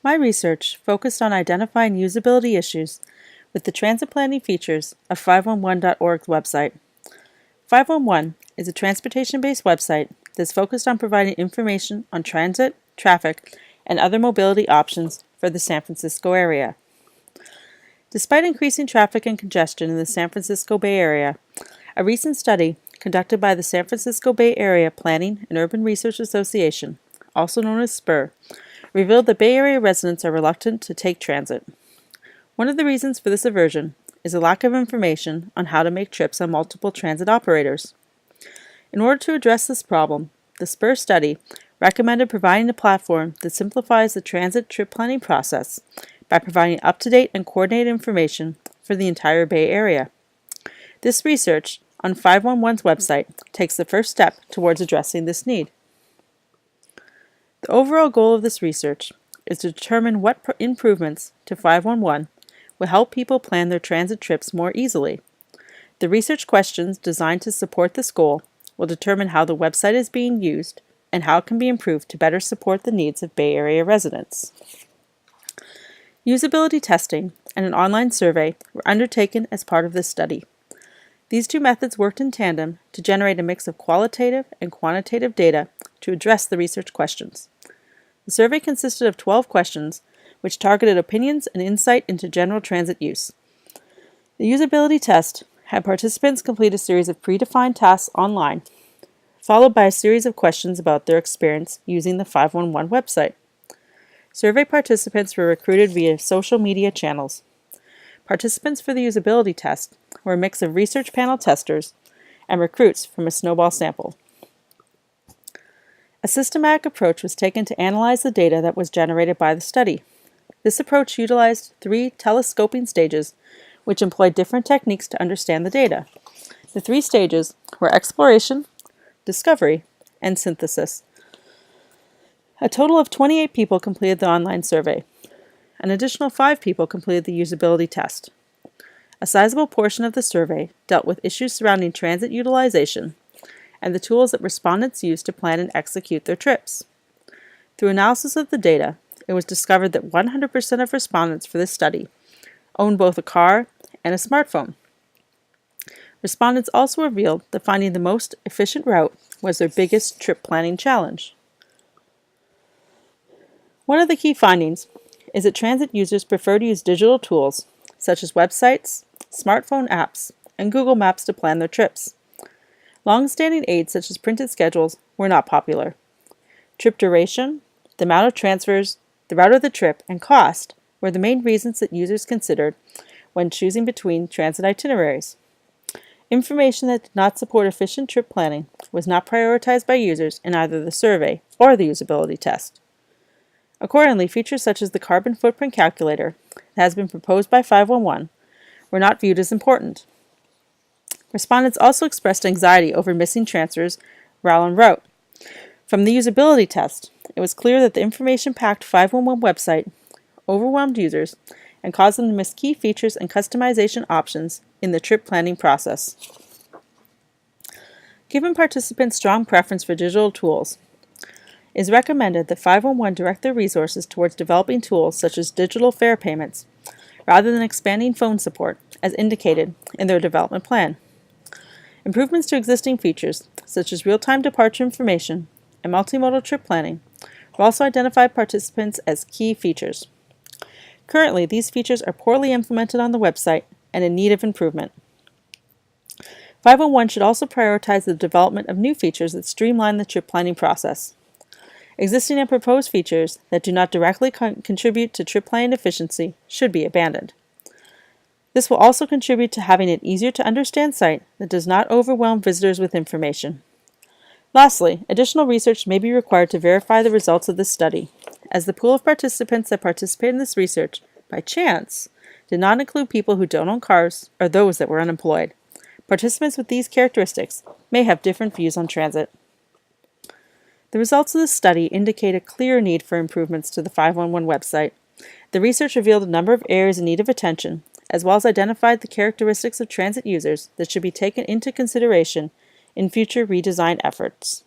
My research focused on identifying usability issues with the transit planning features of 511.org's website. 511 is a transportation-based website that's focused on providing information on transit, traffic, and other mobility options for the San Francisco area. Despite increasing traffic and congestion in the San Francisco Bay Area, a recent study conducted by the San Francisco Bay Area Planning and Urban Research Association, also known as SPUR, revealed that Bay Area residents are reluctant to take transit. One of the reasons for this aversion is a lack of information on how to make trips on multiple transit operators. In order to address this problem, the SPUR study recommended providing a platform that simplifies the transit trip planning process by providing up-to-date and coordinated information for the entire Bay Area. This research on 511's website takes the first step towards addressing this need. The overall goal of this research is to determine what improvements to 511 will help people plan their transit trips more easily. The research questions designed to support this goal will determine how the website is being used and how it can be improved to better support the needs of Bay Area residents. Usability testing and an online survey were undertaken as part of this study. These two methods worked in tandem to generate a mix of qualitative and quantitative data to address the research questions. The survey consisted of 12 questions, which targeted opinions and insight into general transit use. The usability test had participants complete a series of predefined tasks online, followed by a series of questions about their experience using the 511 website. Survey participants were recruited via social media channels. Participants for the usability test were a mix of research panel testers and recruits from a snowball sample. A systematic approach was taken to analyze the data that was generated by the study. This approach utilized 3 telescoping stages, which employed different techniques to understand the data. The 3 stages were exploration, discovery, and synthesis. A total of 28 people completed the online survey. An additional 5 people completed the usability test. A sizable portion of the survey dealt with issues surrounding transit utilization and the tools that respondents used to plan and execute their trips. Through analysis of the data, it was discovered that 100% of respondents for this study owned both a car and a smartphone. Respondents also revealed that finding the most efficient route was their biggest trip planning challenge. One of the key findings is that transit users prefer to use digital tools such as websites, smartphone apps, and Google Maps to plan their trips. Long-standing aids such as printed schedules were not popular. Trip duration, the amount of transfers, the route of the trip, and cost were the main reasons that users considered when choosing between transit itineraries. Information that did not support efficient trip planning was not prioritized by users in either the survey or the usability test. Accordingly, features such as the carbon footprint calculator that has been proposed by 511 were not viewed as important. Respondents also expressed anxiety over missing transfers while en route. From the usability test, it was clear that the information-packed 511 website overwhelmed users and caused them to miss key features and customization options in the trip planning process. Given participants' strong preference for digital tools, it is recommended that 511 direct their resources towards developing tools such as digital fare payments, rather than expanding phone support, as indicated in their development plan. Improvements to existing features, such as real-time departure information and multimodal trip planning, were also identified by participants as key features. Currently, these features are poorly implemented on the website and in need of improvement. 511 should also prioritize the development of new features that streamline the trip planning process. Existing and proposed features that do not directly contribute to trip planning efficiency should be abandoned. This will also contribute to having an easier to understand site that does not overwhelm visitors with information. Lastly, additional research may be required to verify the results of this study, as the pool of participants that participated in this research, by chance, did not include people who don't own cars or those that were unemployed. Participants with these characteristics may have different views on transit. The results of this study indicate a clear need for improvements to the 511 website. The research revealed a number of areas in need of attention, as well as identified the characteristics of transit users that should be taken into consideration in future redesign efforts.